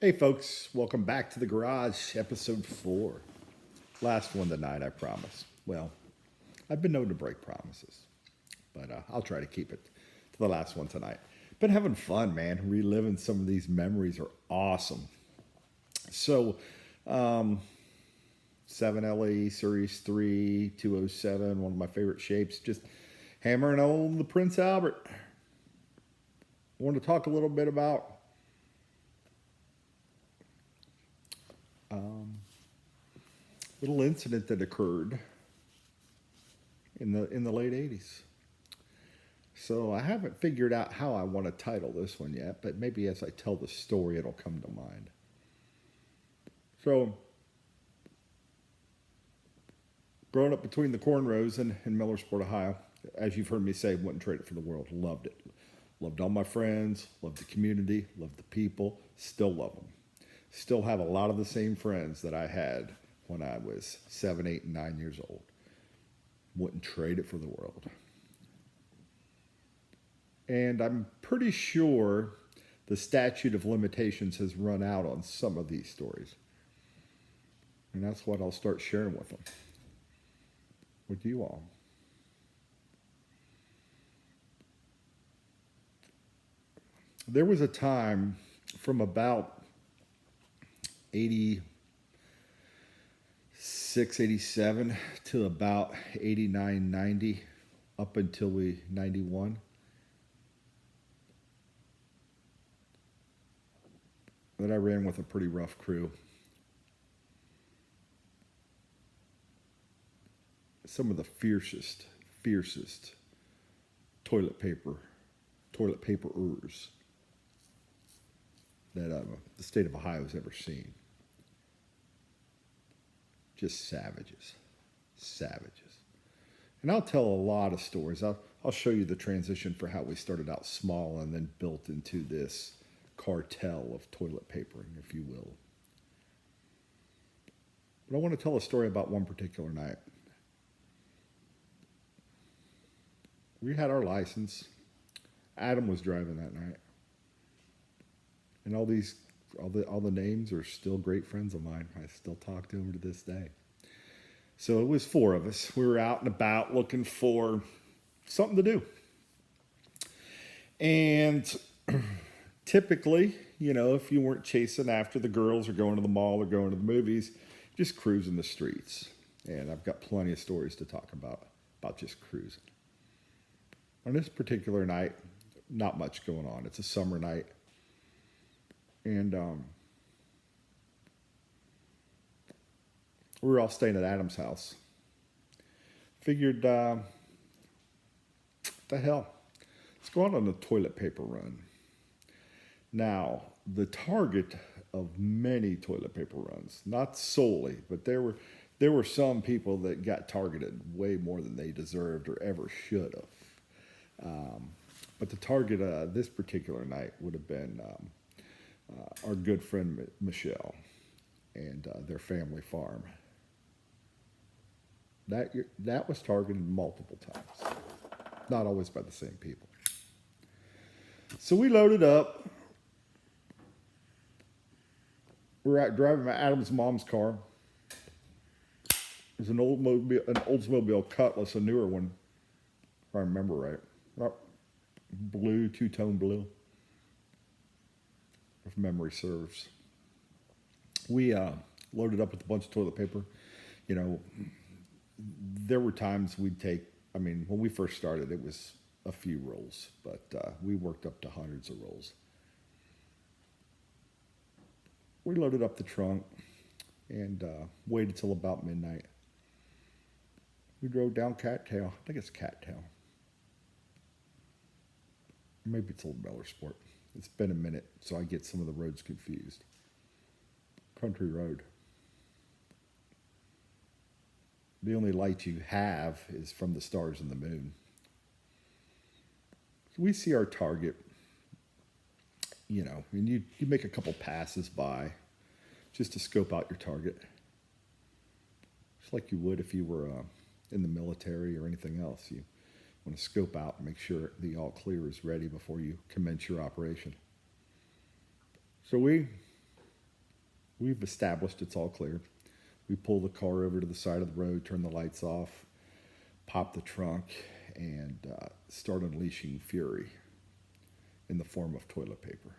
Hey folks, welcome back to the garage, episode 4. Last one tonight, I promise. Well, I've been known to break promises, but I'll try to keep it to the last one tonight. Been having fun, man. Reliving some of these memories are awesome. So, 7LE Series 3, 207, one of my favorite shapes. Just hammering on the Prince Albert. I want to talk a little bit about little incident that occurred in the late 80s. So I haven't figured out how I want to title this one yet, but maybe as I tell the story it'll come to mind. So growing up between the cornrows in Millersport, Ohio, as you've heard me say, wouldn't trade it for the world. Loved it. Loved all my friends, loved the community, loved the people, still love them. Still have a lot of the same friends that I had when I was 7, 8, and 9 years old. Wouldn't trade it for the world. And I'm pretty sure the statute of limitations has run out on some of these stories. And that's what I'll start sharing with them, with you all. There was a time from about 86, 87 to about 89, 90, up until 91. That I ran with a pretty rough crew. Some of the fiercest toilet paperers that the state of Ohio has ever seen. Just savages. And I'll tell a lot of stories. I'll show you the transition for how we started out small and then built into this cartel of toilet papering, if you will. But I want to tell a story about one particular night. We had our license. Adam was driving that night. And all the names are still great friends of mine. I still talk to them to this day. So it was 4 of us. We were out and about looking for something to do. And typically, if you weren't chasing after the girls or going to the mall or going to the movies, just cruising the streets. And I've got plenty of stories to talk about just cruising. On this particular night, not much going on. It's a summer night. And we were all staying at Adam's house. Figured, the hell, let's go out on a toilet paper run. Now, the target of many toilet paper runs, not solely, but there were some people that got targeted way more than they deserved or ever should have. But the target this particular night would have been our good friend Michelle and their family farm. That was targeted multiple times, not always by the same people. So we loaded up. We're out driving Adam's mom's car. It was an Oldsmobile Cutlass, a newer one, if I remember right. Not blue, two-tone blue, if memory serves. We loaded up with a bunch of toilet paper. There were times we'd take, when we first started, it was a few rolls, but we worked up to hundreds of rolls. We loaded up the trunk and waited till about midnight. We drove down Cattail. I think it's Cattail. Maybe it's Old Millersport. It's been a minute, so I get some of the roads confused. Country road. The only light you have is from the stars and the moon. We see our target, and you make a couple passes by just to scope out your target. Just like you would if you were in the military or anything else. You want to scope out and make sure the all clear is ready before you commence your operation. So we We've established it's all clear. We pull the car over to the side of the road, turn the lights off, pop the trunk, and start unleashing fury in the form of toilet paper.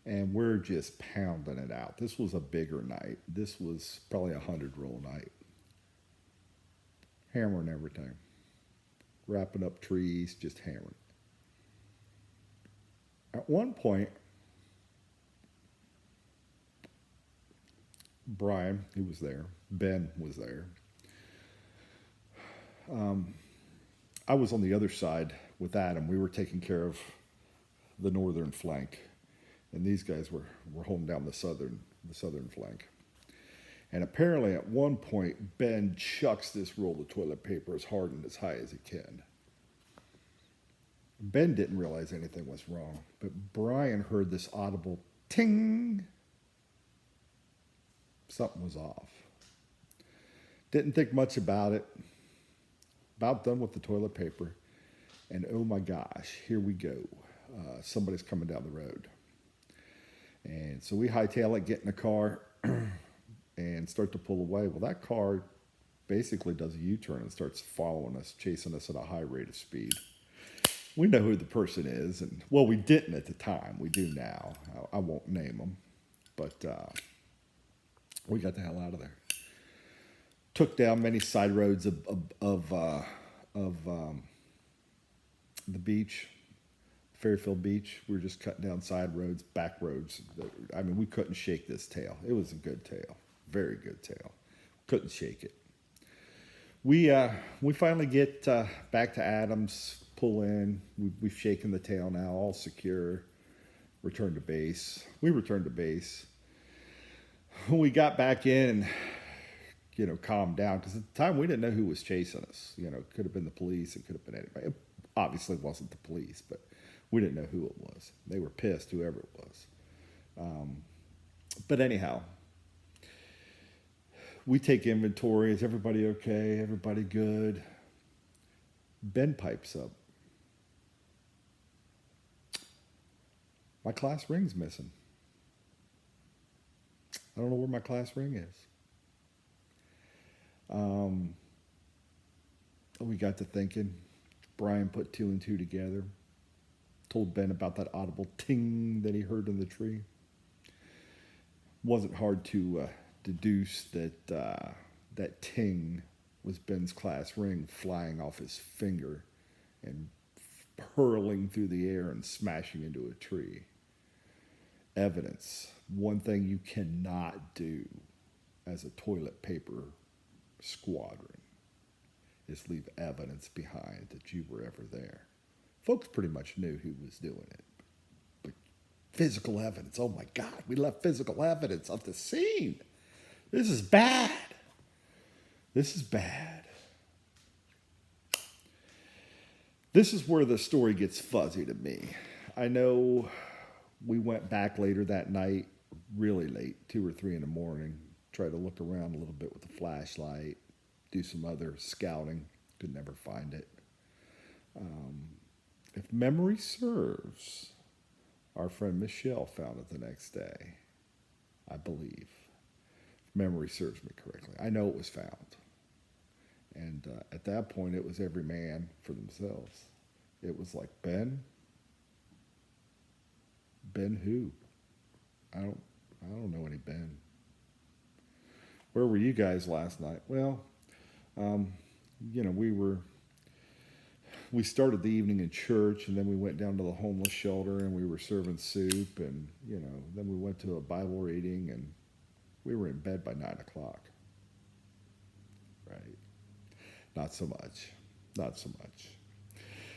And we're just pounding it out. This was a bigger night. This was probably a 100 roll night. Hammering everything. Wrapping up trees, just hammering. At one point, Brian, he was there. Ben was there. I was on the other side with Adam. We were taking care of the northern flank, and these guys were holding down the southern flank. And apparently, at one point, Ben chucks this roll of toilet paper as hard and as high as he can. Ben didn't realize anything was wrong, but Brian heard this audible ting. Something was off. Didn't think much about it. About done with the toilet paper. And oh my gosh, here we go. Somebody's coming down the road. And so we hightail it, get in the car, and start to pull away. Well, that car basically does a U-turn and starts following us, chasing us at a high rate of speed. We know who the person is, and well, we didn't at the time. We do now. I won't name them, but we got the hell out of there. Took down many side roads of the beach, Fairfield Beach. We were just cutting down side roads, back roads. I mean, we couldn't shake this tail. It was a good tail, very good tail. Couldn't shake it. We finally get back to Adams. Pull in. We've shaken the tail now, all secure. Return to base. We returned to base. When we got back in and, calmed down, because at the time we didn't know who was chasing us. It could have been the police. It could have been anybody. It obviously wasn't the police, but we didn't know who it was. They were pissed, whoever it was. But anyhow, we take inventory. Is everybody okay? Everybody good? Ben pipes up. My class ring's missing. I don't know where my class ring is. We got to thinking. Brian put two and two together. Told Ben about that audible ting that he heard in the tree. Wasn't hard to deduce that that ting was Ben's class ring flying off his finger and hurling through the air and smashing into a tree. Evidence. One thing you cannot do as a toilet paper squadron is leave evidence behind that you were ever there. Folks pretty much knew who was doing it. But physical evidence, oh my God, we left physical evidence at the scene. This is bad. This is bad. This is where the story gets fuzzy to me. I know we went back later that night, really late, 2 or 3 in the morning, tried to look around a little bit with a flashlight, do some other scouting, could never find it. If memory serves, our friend Michelle found it the next day, I believe. If memory serves me correctly. I know it was found. And at that point, it was every man for themselves. It was like, Ben who? I don't know any Ben. Where were you guys last night? Well, we started the evening in church, and then we went down to the homeless shelter, and we were serving soup, and then we went to a Bible reading, and we were in bed by 9 o'clock. Right? Not so much.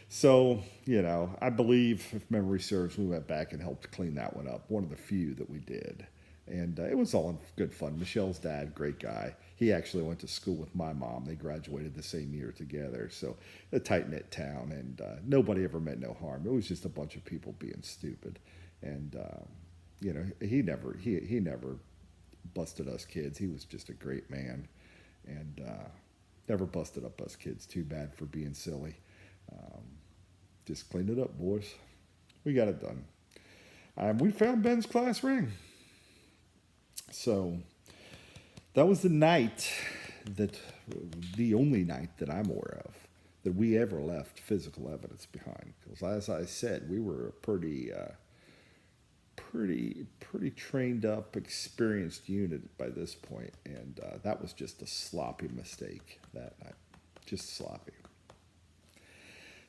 So, I believe, if memory serves, we went back and helped clean that one up. One of the few that we did. And it was all in good fun. Michelle's dad, great guy. He actually went to school with my mom. They graduated the same year together. So a tight-knit town, and nobody ever meant no harm. It was just a bunch of people being stupid. And, he never busted us kids. He was just a great man. And never busted up us kids too bad for being silly. Just cleaned it up, boys. We got it done. We found Ben's class ring. So that was the night that, the only night that I'm aware of, that we ever left physical evidence behind. Because as I said, we were a pretty trained up, experienced unit by this point, and that was just a sloppy mistake that night, just sloppy.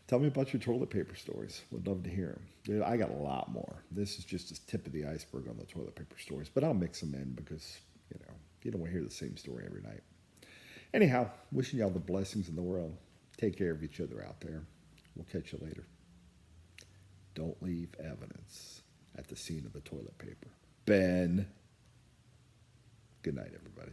Tell me about your toilet paper stories. Would love to hear them. Dude, I got a lot more. This is just the tip of the iceberg on the toilet paper stories, but I'll mix them in because you don't want to hear the same story every night. Anyhow, wishing y'all the blessings in the world. Take care of each other out there. We'll catch you later. Don't leave evidence at the scene of the toilet paper. Ben. Good night, everybody.